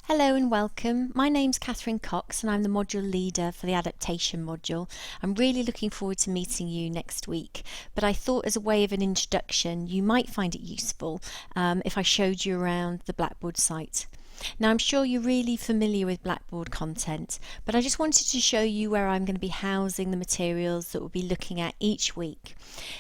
Hello and welcome. My name's Catherine Cox and I'm the module leader for the Adaptation Module. I'm really looking forward to meeting you next week, but I thought as a way of an introduction you might find it useful if I showed you around the Blackboard site. Now I'm sure you're really familiar with Blackboard content, but I just wanted to show you where I'm going to be housing the materials that we'll be looking at each week.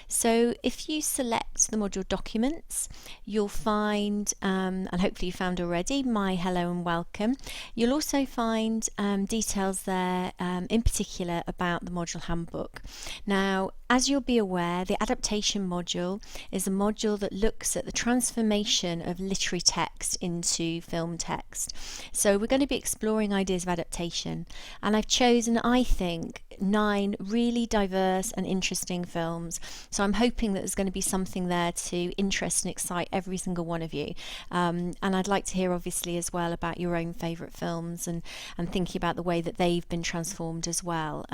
So if you select the module documents, you'll find, and hopefully you found already, my hello and welcome. You'll also find details there in particular about the module handbook. Now, as you'll be aware, the adaptation module is a module that looks at the transformation of literary text into film text. So we're going to be exploring ideas of adaptation, and I've chosen, I think, 9 really diverse and interesting films. So I'm hoping that there's going to be something there to interest and excite every single one of you. And I'd like to hear obviously as well about your own favourite films and thinking about the way that they've been transformed as well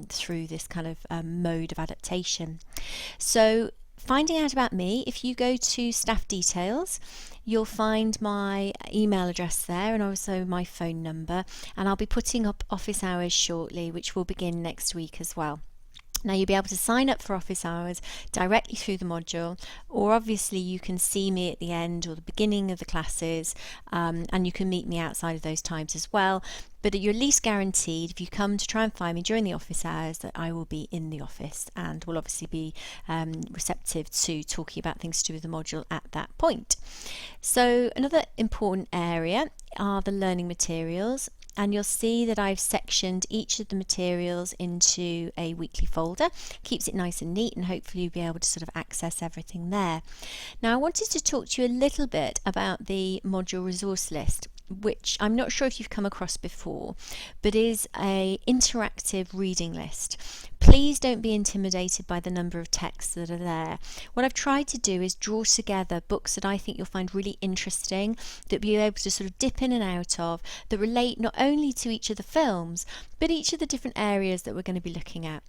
through this kind of mode of adaptation. So finding out about me, if you go to staff details, you'll find my email address there and also my phone number, and I'll be putting up office hours shortly, which will begin next week as well. Now you'll be able to sign up for office hours directly through the module, or obviously you can see me at the end or the beginning of the classes, and you can meet me outside of those times as well. But you're at least guaranteed, if you come to try and find me during the office hours, that I will be in the office and will obviously be receptive to talking about things to do with the module at that point. So another important area are the learning materials. And you'll see that I've sectioned each of the materials into a weekly folder. Keeps it nice and neat, and hopefully you'll be able to sort of access everything there. Now I wanted to talk to you a little bit about the module resource list, which I'm not sure if you've come across before, but is an interactive reading list. Please don't be intimidated by the number of texts that are there. What I've tried to do is draw together books that I think you'll find really interesting, that you'll be able to sort of dip in and out of, that relate not only to each of the films, but each of the different areas that we're going to be looking at.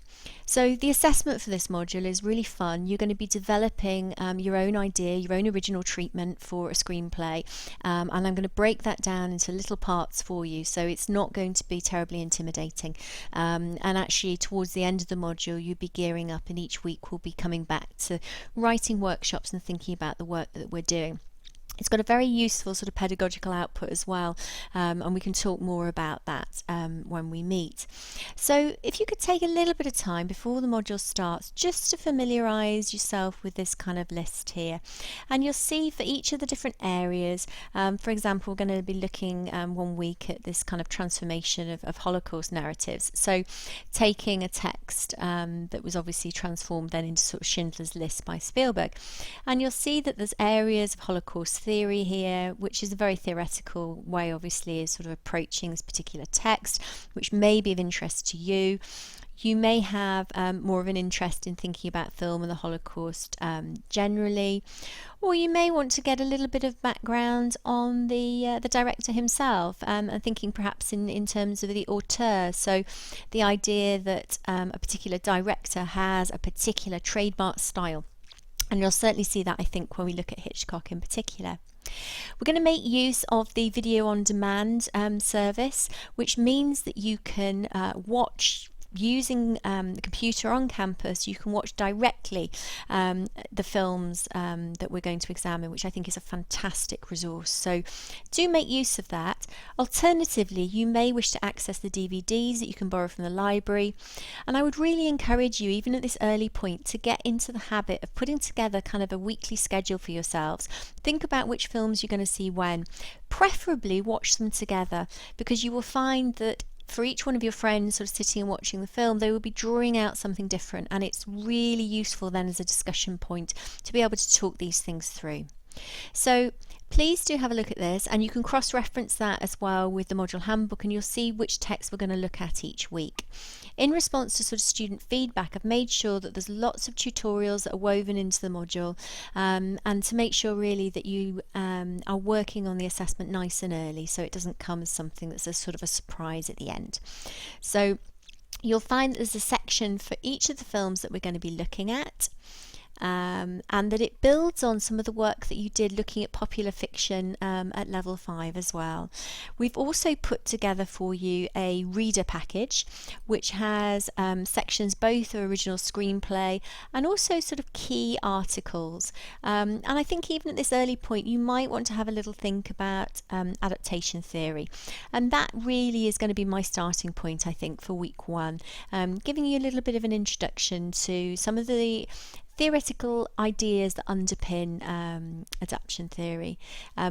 So the assessment for this module is really fun. You're going to be developing your own idea, your own original treatment for a screenplay, and I'm going to break that down into little parts for you, so it's not going to be terribly intimidating. And actually towards the end of the module you'll be gearing up, and each week we'll be coming back to writing workshops and thinking about the work that we're doing. It's got a very useful sort of pedagogical output as well, and we can talk more about that when we meet. So if you could take a little bit of time before the module starts just to familiarise yourself with this kind of list here, and you'll see for each of the different areas, for example, we're going to be looking one week at this kind of transformation of Holocaust narratives. So taking a text that was obviously transformed then into sort of Schindler's List by Spielberg, and you'll see that there's areas of Holocaust theory here, which is a very theoretical way obviously of sort of approaching this particular text, which may be of interest to you. You may have more of an interest in thinking about film and the Holocaust generally, or you may want to get a little bit of background on the director himself, and thinking perhaps in terms of the auteur, so the idea that a particular director has a particular trademark style. And you'll certainly see that, I think, when we look at Hitchcock in particular. We're going to make use of the video on demand service, which means that you can watch using the computer on campus. You can watch directly the films that we're going to examine, which I think is a fantastic resource. So do make use of that. Alternatively, you may wish to access the DVDs that you can borrow from the library, and I would really encourage you, even at this early point, to get into the habit of putting together kind of a weekly schedule for yourselves. Think about which films you're going to see when. Preferably watch them together, because you will find that for each one of your friends sort of sitting and watching the film, they will be drawing out something different, and it's really useful then as a discussion point to be able to talk these things through. So please do have a look at this, and you can cross-reference that as well with the module handbook, and you'll see which text we're going to look at each week. In response to sort of student feedback, I've made sure that there's lots of tutorials that are woven into the module, and to make sure really that you are working on the assessment nice and early, so it doesn't come as something that's a sort of a surprise at the end. So you'll find there's a section for each of the films that we're going to be looking at. and that it builds on some of the work that you did looking at popular fiction at level 5 as well. We've also put together for you a reader package which has sections both of original screenplay and also sort of key articles, and I think even at this early point you might want to have a little think about adaptation theory, and that really is going to be my starting point, I think, for week 1, giving you a little bit of an introduction to some of the theoretical ideas that underpin adaptation theory,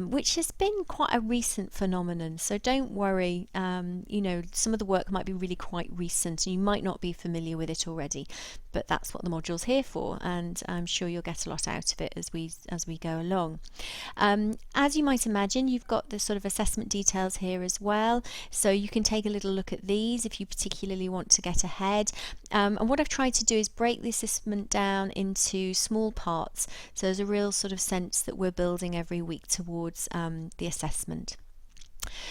which has been quite a recent phenomenon. So don't worry, you know, some of the work might be really quite recent and you might not be familiar with it already, but that's what the module's here for, and I'm sure you'll get a lot out of it as we go along. As you might imagine, you've got the sort of assessment details here as well, so you can take a little look at these if you particularly want to get ahead. And what I've tried to do is break the assessment down into small parts, so there's a real sort of sense that we're building every week towards the assessment.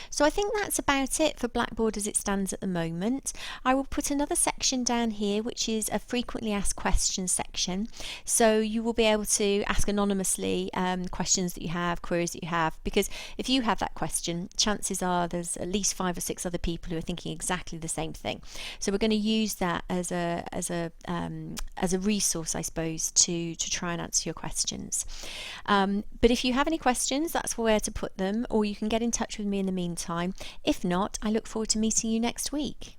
So I think that's about it for Blackboard as it stands at the moment. I will put another section down here which is a frequently asked questions section, so you will be able to ask anonymously questions that you have, queries that you have, because if you have that question, chances are there's at least 5 or 6 other people who are thinking exactly the same thing. So we're going to use that as a resource, I suppose, to try and answer your questions. But if you have any questions, that's where to put them, or you can get in touch with me in the meantime. If not, I look forward to meeting you next week.